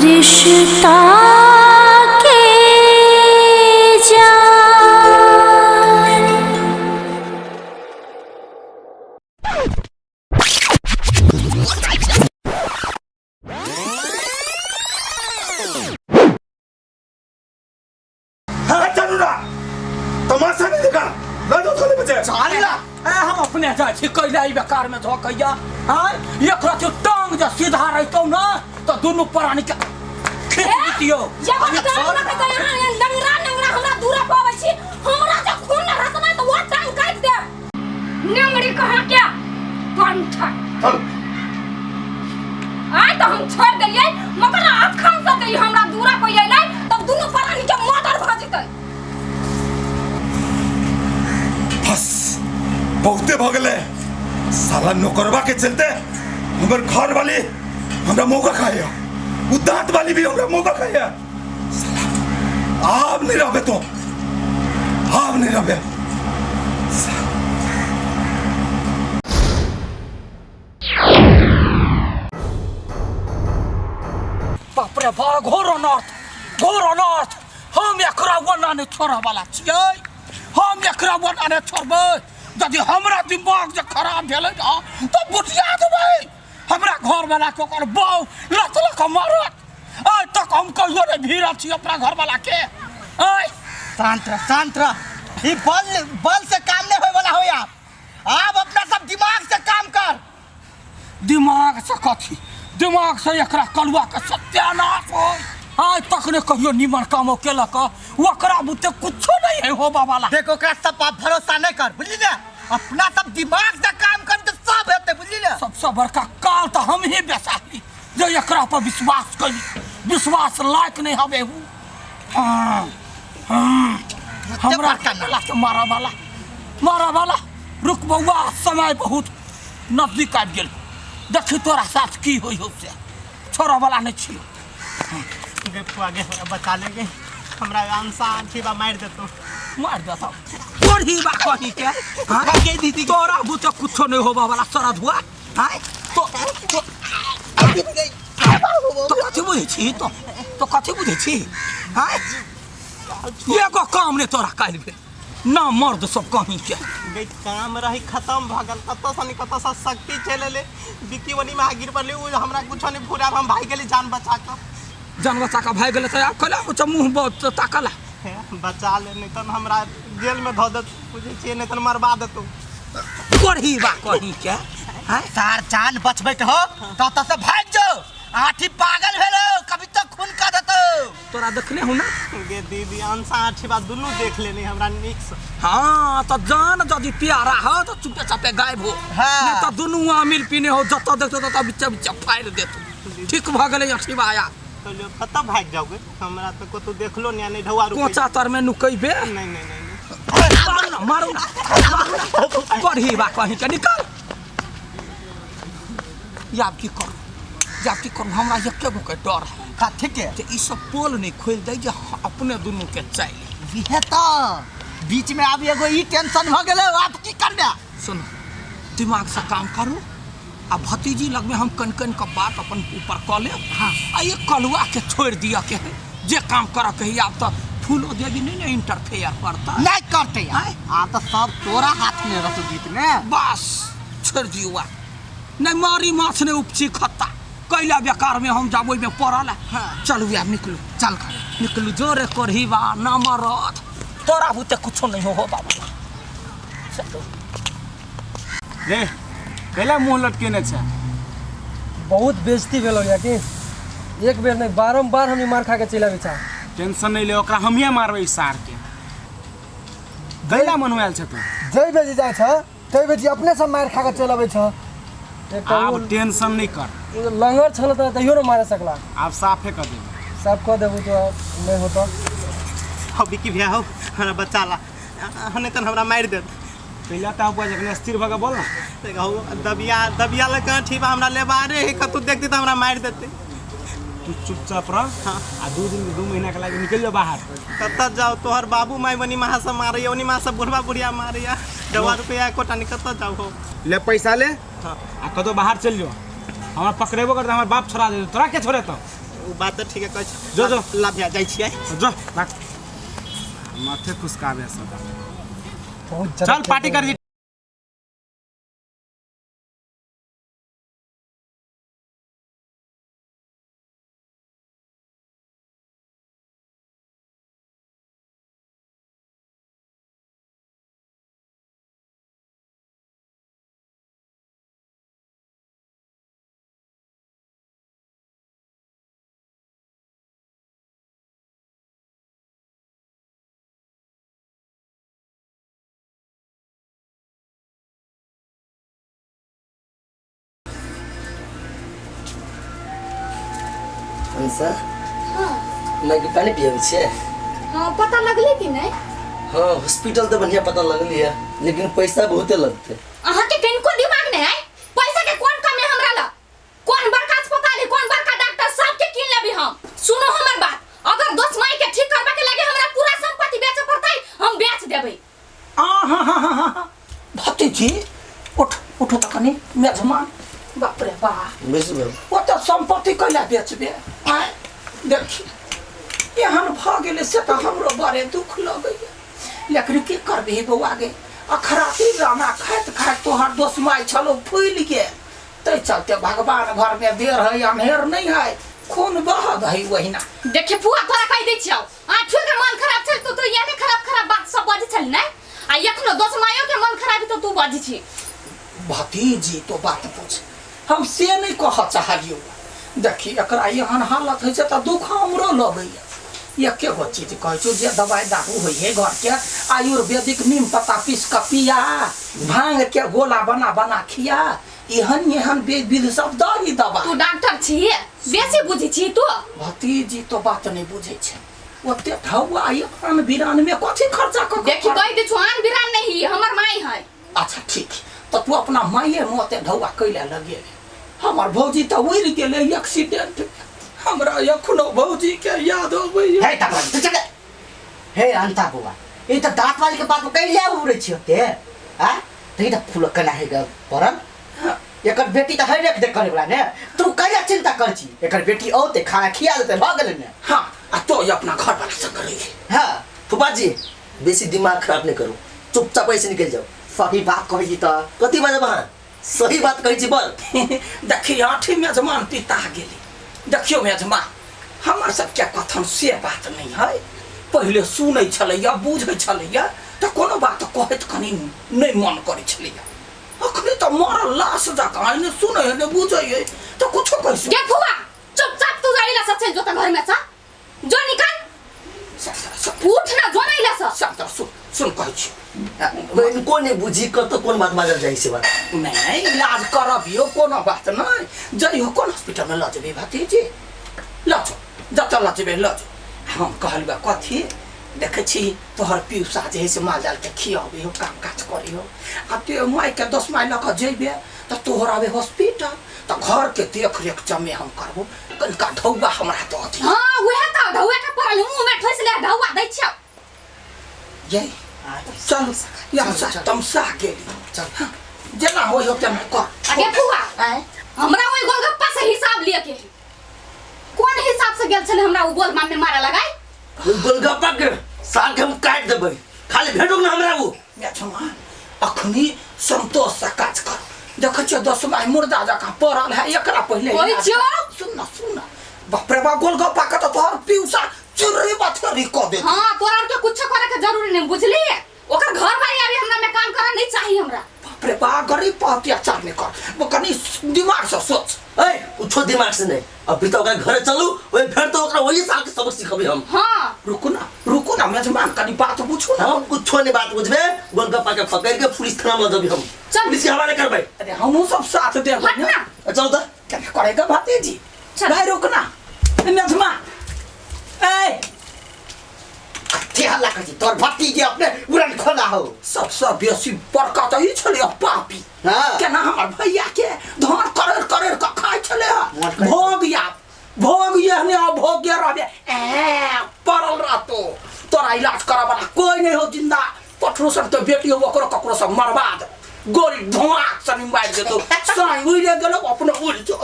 रिश्ता के जान। तमाशा नहीं देखा ना जो खाली बचे चालीला हम अपने जा छी कैला ई बेकार में धोकैया हां एक रति टांग जा सीधा रहतो ना तो दोनों प्राणी के खींच दियो जब टांग ना कहता यहां लंगरा लंगरा हमरा दूरा पावे छी हमरा जब खून न रहत ना तो वो टांग काट दे लंगड़ी कहां क्या पंथ आय तो हम छोड़ देलिए मगर अखन से तो हमरा दूरा कोई आइले तब दोनों प्राणी के मर्डर भ जतै। बस बहुते भगले साला नौकरवा के चलते हमर घर वाली हमरा मौका खाया उदांत वाली भी हमरा मौका खाया साला आप नहीं रहबे तो आप नहीं रहबे बाप रे बा घोर अनर्थ हम एकरा वना ने छोड़ा वाला छियै हम एकरा वना ने छोड़बै यदि हमरा दिमाग जे खराब भेलै ना तो बुटिया देबै हमरा घर वाला के ओकर बाऊ लतलक मारत आज तक हम कहियो नहीं भीड़ा छी अपना घर वाला के आय शांत रह ई बल से काम नहीं होय वाला हो आप अपना सब दिमाग से काम कर। दिमाग से कथी दिमाग से एकरा कलुआ के सत्यानाश होय आज तक ने कहियो निमन काम केलक ओकरा बुते कुछो नहीं है होबा वाला। देखो ओकरा सब आप भरोसा नहीं कर बुझली ना अपना सब दिमाग से काम कर तो सब हेते बुझली ना। सबसे बड़का काल तो हम ही बेसाही जो एकरा पर विश्वास करी विश्वास लायक नहीं हवे हूँ हमरा कला के मारा वाला रुक बउआ समय बहुत नजदीक आबि गेल देखी तोरा साथ की होई हो से छोड़ा वाला नहीं छियो आगे बचा लेंगे हमरा अंसा ठीबा मार देतो तोरी बा कही के हां के दीदी तोरा बुते कुछो नहीं होबा वाला सरा धुआ हां तो कथि बुझे छी तो कथि बुझे छी हां एगो काम ने तोरा काल भेल ना मर्द सब कहीं के काम रही खत्म भगल कत सा शक्ति चले ले बिकीवनी में गिर पड़ले हमरा कुछो नहीं पूरा हम भाई गेली जान बचा का भाई गेले त कला कुछ मुंह बहुत ताकला बचा ले नहीं तो हमरा जेल में धो दे बुझे छी नहीं तो मरवा देतो कोरही बा कहीं के हां सार जान बचबे के हो त से भाग जो आठी पागल भेलो कभी तो खून का देतो तोरा देखले हो ना गे दीदी अंसा आठी बात दुनु देख लेनी हमरा नीक से हां तो जान जदी प्यारा हो तो चुपे चापे गायब हो नहीं तो दुनु मिल पीने हो जत देखतो त बिच्चा फाड़ देतो ठीक भ गेले अठीबा आया तो लो कत भाग जाओगे हमरा तो को तो देखलो नहीं ढवा रुपया कोचा तर में नुकइबे नहीं मारू पढ़ी बा कहीं के निकल याब की कर हमरा एके गो के डर है का ठीक है जे ई सब पोल नहीं खोल दे जे अपने दुनु के चल है तो बीच में अब एगो ई टेंशन भ गेले आप की करबे सुन दिमाग से काम करू आ भतीजी लग में हम कन का बात अपन ऊपर क ले हां आ ये कलुआ के छोड़ दिया के जे काम कर के आप तो फूलो देवी नहीं इंटरफेयर करता नहीं करते आ तो सब तोरा हाथ में रहतो जीत में बस छोड़ दियो नहीं मारी माछ ने उपची खत्ता कैला बेकार में हम जाबो में पड़ल चलू यार निकलू जोरे करही बा ना मरत तोरा बुते कुछो नहीं हो बाबा रे कैला मुंह लटकेने छ बहुत बेइज्जती भेलो या कि एक बेर नहीं बारंबार हम मार खा के चला बिचा टेंशन नहीं ले ओकरा हमिए मारबै सार के कैला मन होयल छ तू जय बेजी जाय छ तै बेजी अपने सब मार खा के चलाबै छ अब टेंशन नहीं कर लंगर छल त तैयो न मारे सकला आप साफे कर दे साफ कर देबू तो नहीं होता अभी की भैया हो हमरा बच्चा ला हने तन हमरा मार दे कैला त हुआ जखने स्थिर भगा बोल ना दबिया लगा ठीक हमरा ले बारे कतु देखती त हमरा मार देते तू चुपचाप रह आ 2 दिन 2 महीना के लागे निकल जा बाहर कत जाओ तोहर बाबू माई बनी महा से मारे ओनी मां से बुढ़वा बुढ़िया मारिया दवा रुपया कोटा निकत जाओ हो ले पैसा ले आ कतो बाहर चल जो हमरा पकड़ेबो करते हमर बाप छोड़ा दे तोरा के छोड़े तो वो बात तो ठीक है कह जो जो लाभ आ जाइ छियै जो रख माथे खुशकावे सब बहुत चल पार्टी कर अंसा लगी पानी पिए छे हाँ पता लगले कि नहीं हाँ हॉस्पिटल तो बढ़िया पता लगली है लेकिन पैसा बहुते लगते अहाँ के किनको दिमाग नहीं है पैसा के कौन कमी है हमरा ला कौन बड़का अस्पताल है कौन बड़का डॉक्टर सब के किन लेबी हम सुनो हमर बात अगर 10 मई के ठीक करबा के लगे हमरा पूरा संपत्ति बेचे पड़तै हम बेच देबै भतीजी उठ उठो त कनी मेजमान बाप रे बाप बेसी भयो वो तो संपत्ति कैला बेचबे आय देखी एहन भ गेले से तो हमरो बड़े दुख लगैया लेकिन की करबे बौआ गे अखराती राना खाइत खाइत तोहर दोस्त माय छलो फूल गे तै चलते भगवान घर में देर है अनहेर नहीं है खून बहद है वहीना देखे फुआ तोरा कहि दै छियौ आठुल के मन खराब छल तो याने खराब खराब बात सब बाजी छल नै आ एखनो 10 मायो के मन खराब तो तू बाजी छी भतीजी तो बात पूछ हम से नहीं कह चाहिए देखी एकरा एहन हालत है तो दुख हमरो लगैया एके गो चीज कहै छौ जे दवाई दारू होइ है घर के आयुर्वेदिक नीम पत्ता पीस के पिया भांग के गोला बना बना खिया एहन एहन वेद विधि सब दही दवा तू डॉक्टर छी बेसी बुझी छी तू भतीजी तो बात नहीं बुझे छै ओते ढौआ एहन बिरान में कथी खर्चा कर देखी कहि दे छुआन बिरान नहीं हमर माई है अच्छा ठीक तो तू अपना माये मोते ढौआ कैला लगे हमार भौजी तो उड़ गेले एक्सीडेंट हमरा एखनो भौजी के याद होबै हे तब तो चले हे अंता बुआ ये तो दांत वाली के बात में कहीं ले उड़े छियो के आ तो ये तो फूल कना है ग परन एकर बेटी तो है देख करे वाला ने तू कहिया चिंता कर छी एकर बेटी औते खाना खिया देते भ गेले ने हां आ तो अपना घर वाला संग रही हाँ फुफा जी बेसी दिमाग खराब नहीं करू चुपचाप ऐसे निकल जाओ सही बात कहि त कति बजे बहा सही बात कहै छी बोल देखी आठी मेजमान पिता गेली देखियो मेजमान हमर सब के कथन से बात नहीं है पहले सुनै छलैया बुझै छलैया तो कोनो बात कहैत कनी नहीं मन करै छलैया अखनी तो मरल लाश जका ने सुनै ने बुझै है तो कुछो कहै के फुआ चुपचाप तू जाइला सच जो त घर में छ जो निकाल उठ ना जो नहीं ला सब सुन कहै छी बहन को नहीं बुझी कर तो कौन बात माजल जाई से बात नहीं इलाज करबियो कोनो बात नहीं जई हो कोन हॉस्पिटल में ल जेबे भतीजी ल जो जत ल जेबे ल जो हम कहलबा कथी देखे छी तोहर पिउसा जे है से माल जाल के खियाबे हो काम काज करी हो आ ते माई के 10 माइल लक जेबे त तोहर आबे हॉस्पिटल त घर के देख रेख जमे हम करबो कनका ढौबा हमरा तो अथी हां वहे त ढौवा के परल मुंह में ठोस ले ढौवा दै छियौ ये चल यहाँ से तमसा गेली चल जेना होय हो तेना कर आगे फुआ हमरा ओइ गोलगप्पा से हिसाब लिए के कौन हिसाब से गेल छले हमरा उ बोल मान में मारे लगाई गोलगप्पा के साल के हम काट देबै खाली भेटो ना हमरा वो मेजमान अखनी संतोष से काज कर देख छ 10 माई मुर्दा जका पड़ल है एकरा पहले ओइ छो सुन बाप रे बा गोलगप्पा के तो तोहर पिउसा चुरी बथरी क दे हां तोरा के कुछ करे के जरूरी नहीं बुझली ओकर घर बारी आबे हमरा में काम करे नहीं चाहिए हमरा बाप रे बा गरीब पर अत्याचार नहीं कर वो कनी दिमाग से सोच ए कुछो दिमाग से नहीं अभी तो ओकरा घर चलू ओए फिर तो ओकरा वही साल के सबक सिखबे हम हां रुको ना मेजमान कनी बात पूछो ना हम कुछो नहीं बात बुझबे गोलगप्पा के पकड़ के पुलिस थाना में जबी हम चल पुलिस के हवाले करबै अरे हम सब साथ दे हट ना चल तो क्या करेगा भतीजी चल। भाई रुकना मेजमान ए के हल्ला कर तोर भतीजी अपने उड़न खोला हो सबसे बेसी बड़का तो ई छले पापी हां केना हमर भैया के धान कर का खाइ छले मत कर। भोग ये ने भोग के रहबे ए परल रहतो तोरा इलाज करा वाला कोई नहीं हो जिंदा पठरो सर तो बेटी हो ओकरो ककरो सब मरवा दे गोरी धमाक सनी मार देतो साई उड़े गेलो अपने उड़ जो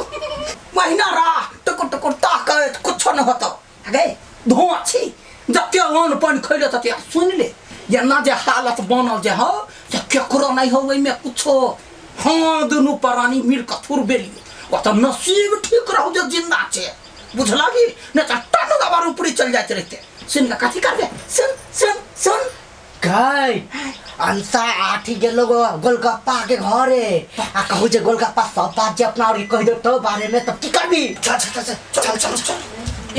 महीना रा टको टको ताकत कुछ न होतो अगे धुआं छी जते अन पानी खैले तते सुन ले या ना जे हालत बनल जे हो से केकरो नहीं होवे में कुछो हां दुनु प्राणी मिल के थुर बेली ओ त नसीब ठीक रहो जे जिंदा छे बुझला की न त टन दबार ऊपरी चल जात रहते सुन का कथी करबे सुन गाय अंसा आठी गेलो गोलगप्पा के घरे आ कहू जे गोलगप्पा सब बात जे अपना और कह दे तो बारे में तब की करबी चल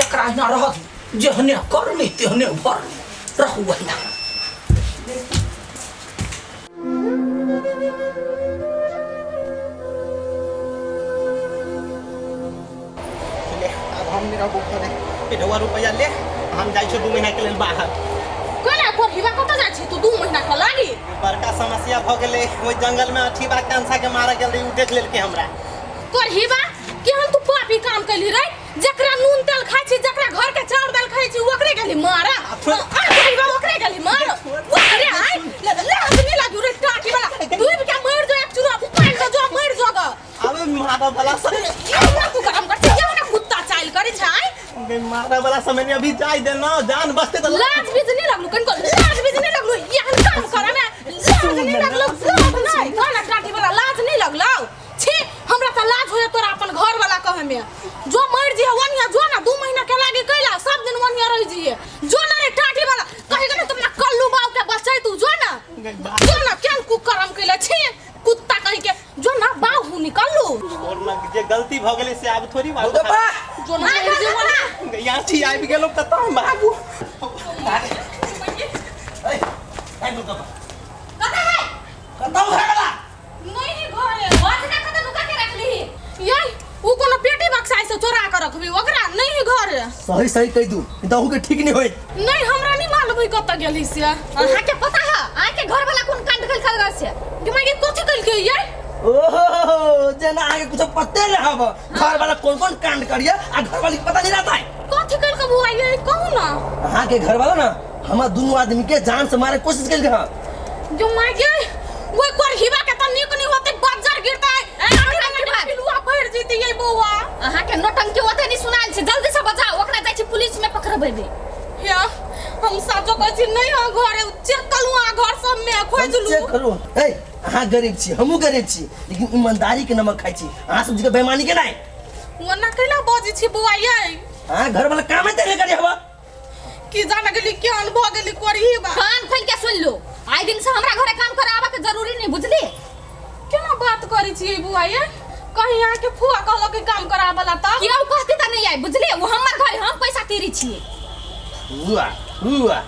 एकरा ना रह जेहने करनी तेहने भर रहू वहिना ले अब हम मेरा बुक करे ए 2 रुपया ले हम जाई छ 2 महीना के लेल बाहर कोना को हिबा कत जा छी तू 2 महीना के लागी बड़का समस्या भ गेले ओइ जंगल में अठी बा कांसा के मारा गेल उ देख लेल के हमरा कोर हिबा कि हम तू पापी काम कैली रे जकरा नून तेल खाइ छी जकरा घर के चाउर दाल खाइ छी ओकरे गेली मारा हिबा ओकरे गेली मार ओकरे आइ ले अपनी लागू रे टाटी वाला डूब के मर जो एक चुरा पानी का जो मर जोगा अबे मारा वाला सब ये तू काम करती है ना कुत्ता चाल करे छाई बे मारा वाला समय में अभी जाई दे ना जान बचते तो लाज बिजनी लगलू कनको लाज बिजनी लगलू यहन काम करे में लाज नहीं लगलू लाज नहीं गाना टाटी वाला लाज नहीं लगलू छी हमरा त लाज होय तोरा अपन घर वाला कहे में जो मर जी वनिया जो ना 2 महीना के लागे कैला सब दिन वनिया रह जी जो ना रे टाटी वाला कहे ना तुम ना कल्लू बाव के बचाई तू जो ना केन कुकरम कैला छी कुत्ता कहि के जो ना बाहु निकलू और ना जे गलती भ गेले से अब थोड़ी बात जो ना जी वाला यहाँ छी आबि गेलो त त भागू ए गोलगप्पा कता है कतौ भागला नहीं घरे वाजना कत नुका के रखली यई उ कोनो पेटी बक्सा से चोरा के रखबी ओकरा नहीं घर सही कह दू दहू के ठीक नहीं होई नहीं हमरा नहीं मालूम है कत गेली से हां के पता है आ के घर वाला कोन कांड कल खल से कि मैं कोथि कल के यई ओहो जना आगे कुछ पत्ते न हब घर वाला कौन कांड करिए आ घर वाली को पता नहीं रहता है कोथि कल के बुआ ये कहू ना हां के घर वाला ना हम दोनों आदमी के जान से मारे कोशिश कल हां जो मैं गई वो कोर हिबा के त निक नहीं होते बजार गिरता है ए पिलुआ फड़ जीती ये बुआ अहा के नोटंकी होते नहीं सुनाल से जल्दी से बजाओ ओकरा जाई छी पुलिस में पकड़बै दे या हम साजो कहै छी नहीं आ घरे चेक कलू आ घर सब में खोजलू चेक करू ए हां गरीब छी हमहू गरीब छी लेकिन ईमानदारी के नमक खाई छी हां सब जगह बेईमानी के नहीं वना कैला बजी छी बुआ ये हां घर वाला काम है तेरे करे हवा की जाना गेली के अनुभव गेली कोरी हिबा कान खोल के सुन लो आइ दिन से हमरा घरे काम करावा के जरूरी नहीं बुझली केना बात करी छी बुआ ये कहीं यहाँ के फुआ कहलो के काम करावला त किया कहती त नहीं आई बुझली वो हमर घर हम पैसा तीरी छी हुआ